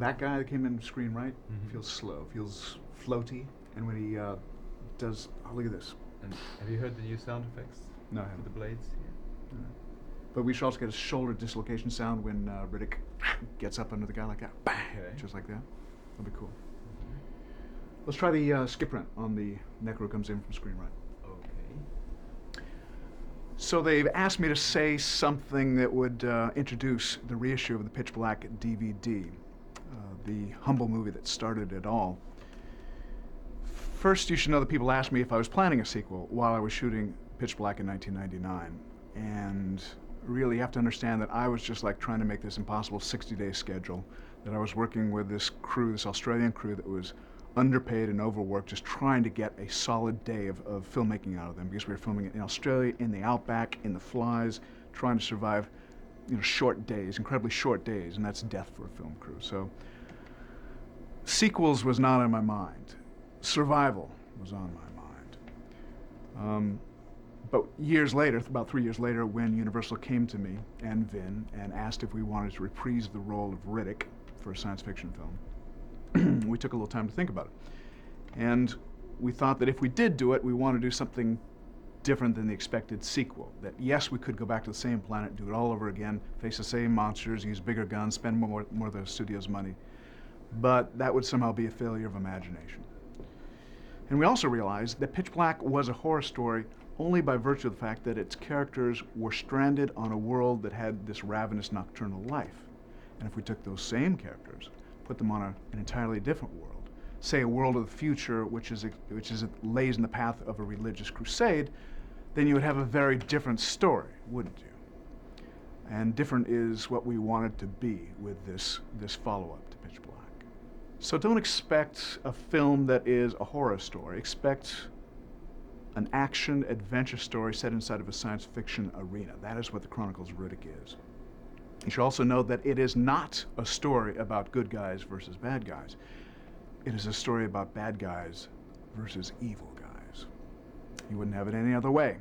that guy that came in screen right feels slow, feels floaty, and when he does, oh look at this. And have you heard the new sound effects? No, I With haven't. the blades? Yeah. But we should also get a shoulder dislocation sound when Riddick gets up under the guy like that, bang, Okay. just like that. That'd be cool. Let's try the skip print on the Necro comes in from screen right. Okay. So they've asked me to say something that would introduce the reissue of the Pitch Black DVD, the humble movie that started it all. First, you should know that people asked me if I was planning a sequel while I was shooting Pitch Black in 1999. And really, you have to understand that I was just like trying to make this impossible 60-day schedule, that I was working with this crew, this Australian crew that was underpaid and overworked, just trying to get a solid day of filmmaking out of them, because we were filming it in Australia, in the outback, in the flies, trying to survive, short days, incredibly short days, and that's death for a film crew. So sequels was not on my mind. Survival was on my mind. But years later, about 3 years later, when Universal came to me and Vin and asked if we wanted to reprise the role of Riddick for a science fiction film, we took a little time to think about it. And we thought that if we did do it, we wanted to do something different than the expected sequel. That yes, we could go back to the same planet, do it all over again, face the same monsters, use bigger guns, spend more of the studio's money. But that would somehow be a failure of imagination. And we also realized that Pitch Black was a horror story only by virtue of the fact that its characters were stranded on a world that had this ravenous nocturnal life. And if we took those same characters, put them on an entirely different world, say a world of the future which lays in the path of a religious crusade, then you would have a very different story, wouldn't you? And different is what we wanted to be with this follow-up to Pitch Black. So don't expect a film that is a horror story. Expect an action-adventure story set inside of a science fiction arena. That is what the Chronicles of Riddick is. You should also know that it is not a story about good guys versus bad guys. It is a story about bad guys versus evil guys. You wouldn't have it any other way.